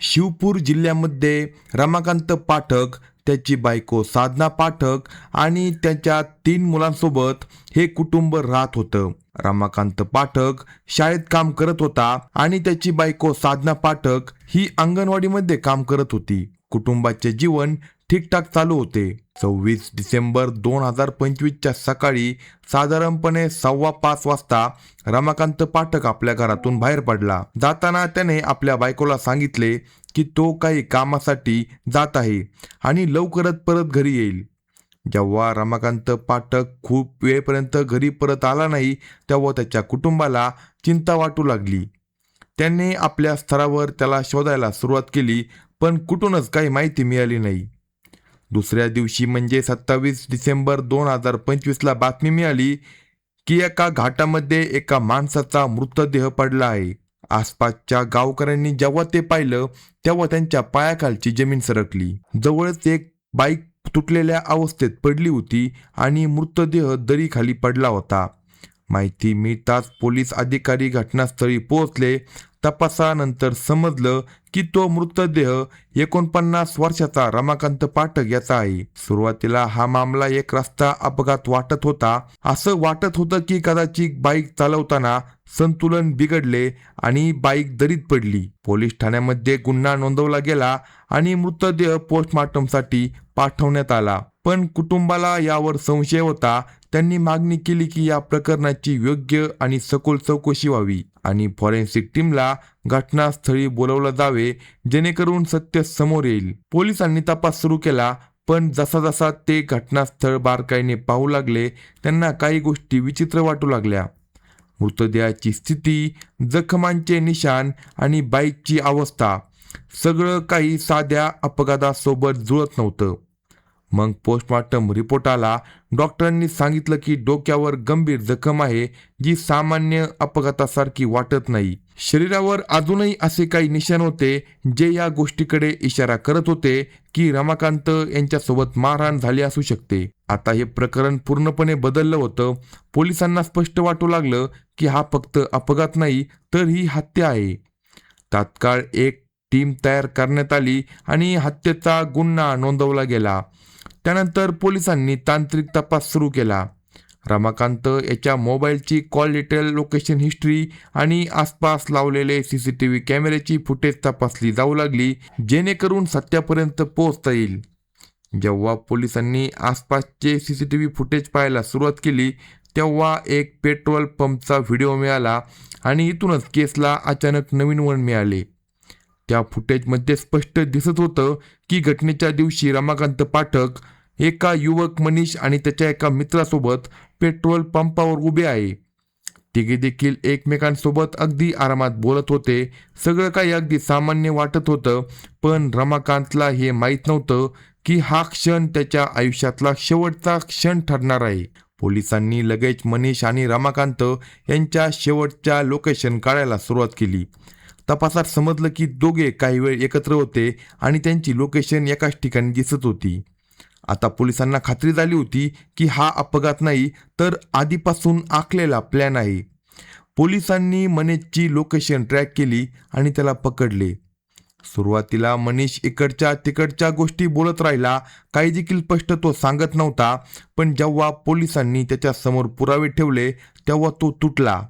शिवपूर जिल्ह्यामध्ये रमाकांत पाठक, त्याची बायको साधना पाठक आणि त्यांच्या 3 मुलांसोबत हे कुटुंब राहत होतं. रमाकांत पाठक शाळेत काम करत होता आणि त्याची बायको साधना पाठक ही अंगणवाडीमध्ये काम करत होती. कुटुंबाचे जीवन ठीकठाक चालू होते. 26 डिसेंबर 2025च्या सकाळी साधारणपणे 5:15 वाजता रमाकांत पाठक आपल्या घरातून बाहेर पडला. जाताना त्याने आपल्या बायकोला सांगितले की तो काही कामासाठी जात आहे आणि लवकरच परत घरी येईल. जेव्हा रमाकांत पाठक खूप वेळपर्यंत घरी परत आला नाही, तेव्हा त्याच्या कुटुंबाला चिंता वाटू लागली. त्यांनी आपल्या स्तरावर त्याला शोधायला सुरुवात केली, पण कुठूनच काही माहिती मिळाली नाही. दुसऱ्या दिवशी म्हणजे 27 डिसेंबर 2025ला बातमी मिळाली की एका घाटामध्ये एका माणसाचा मृतदेह पडला आहे. आसपासच्या गावकऱ्यांनी जेव्हा ते पाहिलं, तेव्हा त्यांच्या पायाखालची जमीन सरकली. जवळच एक बाईक तुटलेल्या अवस्थेत पडली होती आणि मृतदेह दरीखाली पडला होता. माहिती मिळताच पोलीस अधिकारी घटनास्थळी पोहोचले. तपासानंतर समजलं की तो मृतदेह 49 वर्षाचा रमाकांत पाठक याचा आहे. सुरुवातीला हा मामला एक रस्ता अपघात वाटत होता. असं वाटत होतं की कदाचित बाईक चालवताना संतुलन बिघडले आणि बाईक दरीत पडली. पोलीस ठाण्यामध्ये गुन्हा नोंदवला गेला आणि मृतदेह पोस्टमॉर्टमसाठी पाठवण्यात आला. पण कुटुंबाला यावर संशय होता. त्यांनी मागणी केली की या प्रकरणाची योग्य आणि सखोल चौकशी व्हावी आणि फॉरेन्सिक टीमला घटनास्थळी बोलवलं जावे, जेणेकरून सत्य समोर येईल. पोलिसांनी तपास सुरू केला, पण जसा जसा ते घटनास्थळ बारकाईने पाहू लागले, त्यांना काही गोष्टी विचित्र वाटू लागल्या. मृतदेहाची स्थिती, जखमांचे निशाण आणि बाईकची अवस्था, सगळं काही साध्या अपघातासोबत जुळत नव्हतं. मग पोस्टमॉर्टम रिपोर्ट आला. डॉक्टरांनी सांगितलं की डोक्यावर गंभीर जखम आहे, जी सामान्य अपघातासारखी वाटत नाही. शरीरावर अजूनही असे काही निशाण होते जे या गोष्टीकडे इशारा करत होते की रमाकांत यांच्यासोबत मारहाण झाली असू शकते. आता हे प्रकरण पूर्णपणे बदललं होतं. पोलिसांना स्पष्ट वाटू लागलं की हा फक्त अपघात नाही, तर ही हत्या आहे. तात्काळ एक टीम तयार करण्यात आली आणि हत्येचा गुन्हा नोंदवला गेला. त्यानंतर पोलिसांनी तांत्रिक तपास सुरू केला. रमाकांत याच्या मोबाईलची कॉल डिटेल, लोकेशन हिस्ट्री आणि आसपास लावलेले CCTV कॅमेऱ्याची फुटेज तपासली जाऊ लागली, जेणेकरून सत्यापर्यंत पोहोचता येईल. जेव्हा पोलिसांनी आसपासचे CCTV फुटेज पाहायला सुरुवात केली, तेव्हा एक पेट्रोल पंपचा व्हिडिओ मिळाला आणि इथूनच केसला अचानक नवीन वळण मिळाले. त्या फुटेजमध्ये स्पष्ट दिसत होतं की घटनेच्या दिवशी रमाकांत पाठक एका युवक मनीष आणि त्याच्या एका मित्रासोबत पेट्रोल पंपावर उभे आहे. तिघे देखील एकमेकांसोबत अगदी आरामात बोलत होते. सगळं काही अगदी सामान्य वाटत होतं, पण रमाकांतला हे माहीत नव्हतं की हा क्षण त्याच्या आयुष्यातला शेवटचा क्षण ठरणार आहे. पोलिसांनी लगेच मनीष आणि रमाकांत यांच्या शेवटच्या लोकेशन काढायला सुरुवात केली. तपासात समजलं की दोघे काही वेळ एकत्र होते आणि त्यांची लोकेशन एकाच ठिकाणी दिसत होती. आता पोलिसांना खात्री झाली होती की हा अपघात नाही, तर आधीपासून आखलेला प्लॅन आहे. पोलिसांनी मनीषची लोकेशन ट्रॅक केली आणि त्याला पकडले. सुरुवातीला मनीष इकडच्या तिकडच्या गोष्टी बोलत राहिला, काही देखील स्पष्ट तो सांगत नव्हता. पण जेव्हा पोलिसांनी त्याच्या समोर पुरावे ठेवले, तेव्हा तो तुटला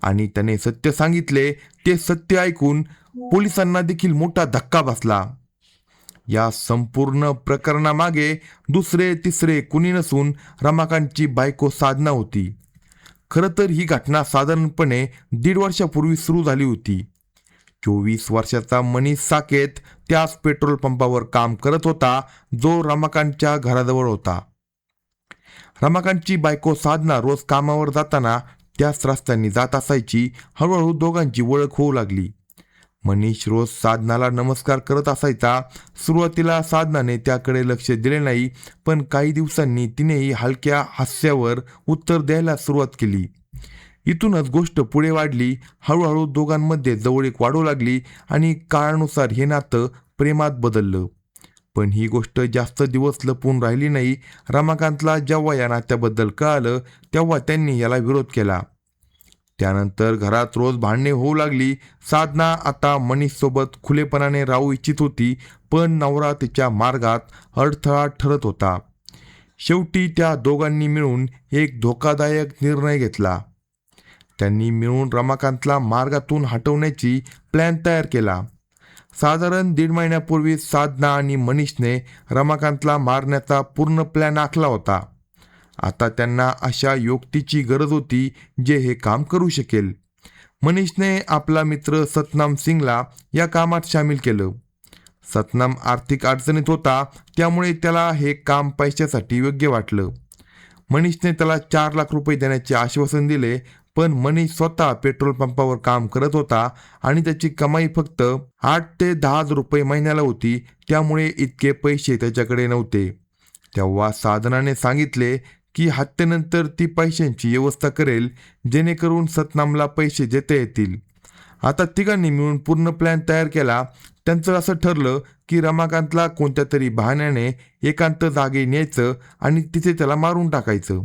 आणि त्याने सत्य सांगितले. ते सत्य ऐकून पोलिसांना देखील मोठा धक्का बसला. या संपूर्ण प्रकरणामागे दुसरे तिसरे कुणी नसून रमाकांतची बायको साधना होती. खरं तर ही घटना साधारणपणे 1.5 वर्षापूर्वी सुरू झाली होती. 24 वर्षाचा मनीष साकेत त्याच पेट्रोल पंपावर काम करत होता, जो रमाकांतच्या घराजवळ होता. रमाकांतची बायको साधना रोज कामावर जाताना त्याच रस्त्याने जात असायची. हळूहळू दोघांची ओळख होऊ लागली. मनीष रोज साधनाला नमस्कार करत असायचा. सुरुवातीला साधनाने त्याकडे लक्ष दिले नाही, पण काही दिवसांनी तिनेही हलक्या हास्यावर उत्तर द्यायला सुरुवात केली. इथूनच गोष्ट पुढे वाढली. हळूहळू दोघांमध्ये जवळीक वाढू लागली आणि काळानुसार हे नातं प्रेमात बदललं. पण ही गोष्ट जास्त दिवस लपून राहिली नाही. रमाकांतला जेव्हा या नात्याबद्दल कळालं, तेव्हा त्यांनी याला विरोध केला. त्यानंतर घरात रोज भांडणे होऊ लागली. साधना आता मनीष सोबत खुलेपणाने राहू इच्छित होती, पण नवरा तिच्या मार्गात अडथळा ठरत होता. शेवटी त्या दोघांनी मिळून एक धोकादायक निर्णय घेतला. त्यांनी मिळून रमाकांतला मार्गातून हटवण्याची प्लॅन तयार केला. साधारण 1.5 महिन्यापूर्वी साधना आणि मनीषने रमाकांतला मारण्याचा पूर्ण प्लॅन आखला होता. आता त्यांना अशा युक्तीची गरज होती जे हे काम करू शकेल. मनीषने आपला मित्र सतनाम सिंगला या कामात सामील केलं. सतनाम आर्थिक अडचणीत होता, त्यामुळे त्याला हे काम पैशासाठी योग्य वाटलं. मनीषने त्याला 4 लाख रुपये देण्याचे आश्वासन दिले, पण मनीष स्वतः पेट्रोल पंपावर काम करत होता आणि त्याची कमाई फक्त 8 ते 10 हजार रुपये महिन्याला होती, त्यामुळे इतके पैसे त्याच्याकडे नव्हते. तेव्हा साधनाने सांगितले की हत्येनंतर ती पैशांची व्यवस्था करेल, जेणेकरून सतनामला पैसे देता येतील. आता तिघांनी मिळून पूर्ण प्लॅन तयार केला. त्यांचं असं ठरलं की रमाकांतला कोणत्या तरी बहाण्याने एकांत जागी न्यायचं आणि तिथे त्याला मारून टाकायचं,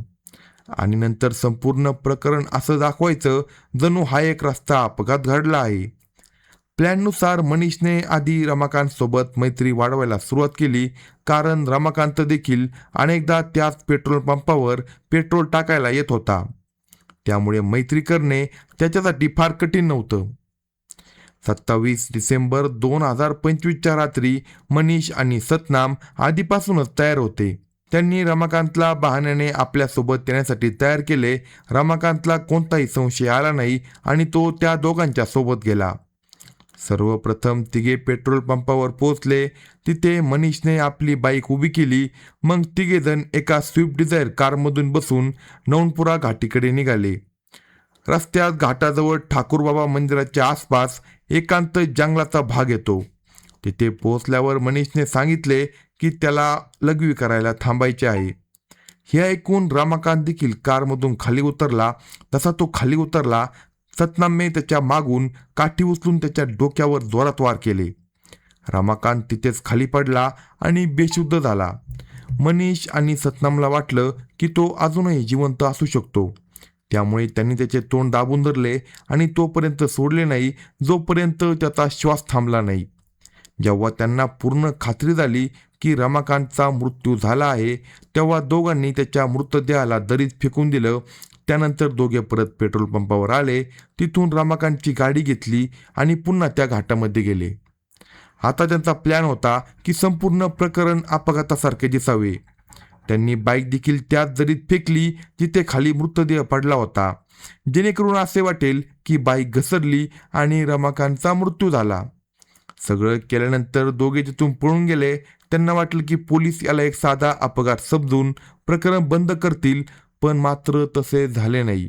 आणि नंतर संपूर्ण प्रकरण असं दाखवायचं जणू हा एक रस्ता अपघात घडला आहे. प्लॅननुसार मनीषने आधी रमाकांत सोबत मैत्री वाढवायला सुरुवात केली, कारण रमाकांत देखील अनेकदा त्याच पेट्रोल पंपावर पेट्रोल टाकायला येत होता. त्यामुळे मैत्री करणे त्याच्यासाठी फार कठीण नव्हतं. 27 डिसेंबर 2025च्या रात्री मनीष आणि सतनाम आधीपासूनच तयार होते. त्यांनी रमाकांतला बहाण्याने आपल्यासोबत येण्यासाठी तयार केले. रमाकांतला कोणताही संशय आला नाही आणि तो त्या दोघांच्या सोबत गेला. सर्वप्रथम तिघे पेट्रोल पंपावर पोहोचले. तिथे मनीषने आपली बाईक उभी केली. मग तिघे जण एका स्विफ्ट डिझायर कारमधून बसून नवनपुरा घाटीकडे निघाले. रस्त्यात घाटाजवळ ठाकूरबाबा मंदिराच्या आसपास एकांत जंगलाचा भाग येतो. तिथे पोहोचल्यावर मनीषने सांगितले की त्याला लघवी करायला थांबायचे आहे. हे ऐकून रमाकांत देखील कारमधून खाली उतरला. तसा तो खाली उतरला, सतनामने त्याच्या मागून काठी उचलून त्याच्या डोक्यावर जोरात वार केले. रमाकांत तिथेच खाली पडला आणि बेशुद्ध झाला. मनीष आणि सतनामला वाटलं की तो अजूनही जिवंत असू शकतो, त्यामुळे त्यांनी त्याचे तोंड दाबून धरले आणि तोपर्यंत सोडले नाही जोपर्यंत त्याचा श्वास थांबला नाही. जेव्हा त्यांना पूर्ण खात्री झाली की रमाकांतचा मृत्यू झाला आहे, तेव्हा दोघांनी त्याच्या मृतदेहाला दरीत फेकून दिलं. त्यानंतर दोघे परत पेट्रोल पंपावर आले. तिथून रमाकांतची गाडी घेतली आणि पुन्हा त्या घाटामध्ये गेले. आता त्यांचा प्लॅन होता की संपूर्ण प्रकरण अपघातासारखे दिसावे. त्यांनी बाईक देखील त्याच दरीत फेकली जिथे खाली मृतदेह पडला होता, जेणेकरून असे वाटेल की बाईक घसरली आणि रमाकांतचा मृत्यू झाला. सगळं केल्यानंतर दोघे तिथून पळून गेले. त्यांना वाटलं की पोलीस याला एक साधा अपघात समजून प्रकरण बंद करतील, पण मात्र तसे झाले नाही.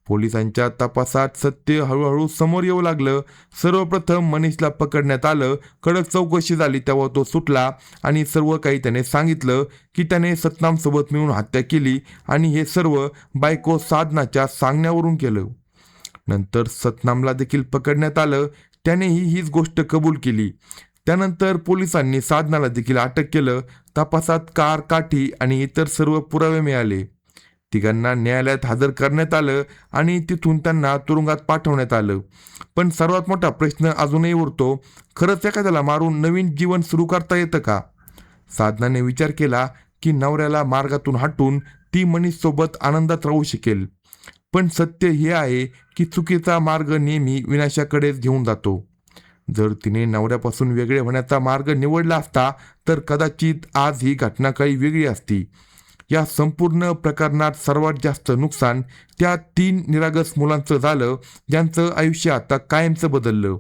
पोलिसांच्या तपासात सत्य हळूहळू समोर येऊ लागलं. सर्वप्रथम मनीषला पकडण्यात आलं. कडक चौकशी झाली तेव्हा तो सुटला आणि सर्व काही त्याने सांगितलं की त्याने सतनामसोबत मिळून हत्या केली आणि हे सर्व बायको साधनाच्या सांगण्यावरून केलं. नंतर सतनामला देखील पकडण्यात आलं. त्यानेही हीच गोष्ट कबूल केली. त्यानंतर पोलिसांनी साधनाला देखील अटक केलं. तपासात कार, काठी आणि इतर सर्व पुरावे मिळाले. तिघांना न्यायालयात हजर करण्यात आलं आणि तिथून त्यांना तुरुंगात पाठवण्यात आलं. पण सर्वात मोठा प्रश्न अजूनही उरतो, खरंच एखाद्याला मारून नवीन जीवन सुरू करता येतं का? साधनाने विचार केला की नवऱ्याला मार्गातून हटून ती मनीषसोबत आनंदात राहू शकेल. पण सत्य हे आहे की चुकीचा मार्ग नेहमी विनाशाकडेच घेऊन जातो. जर तिने नवऱ्यापासून वेगळे होण्याचा मार्ग निवडला असता तर कदाचित आज ही घटना काही वेगळी असती. या संपूर्ण प्रकरणात सर्वात जास्त नुकसान त्या 3 निरागस मुलांचं झालं, ज्यांचं आयुष्य आता कायमचं बदललं.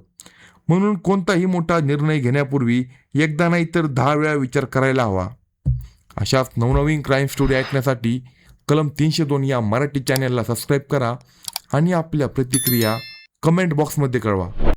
म्हणून कोणताही मोठा निर्णय घेण्यापूर्वी एकदा नाही तर 10 वेळा विचार करायला हवा. अशाच नवनवीन क्राईम स्टोरी ऐकण्यासाठी कलम 302 या मराठी चॅनलला सबस्क्राईब करा आणि आपल्या प्रतिक्रिया कमेंट बॉक्समध्ये कळवा.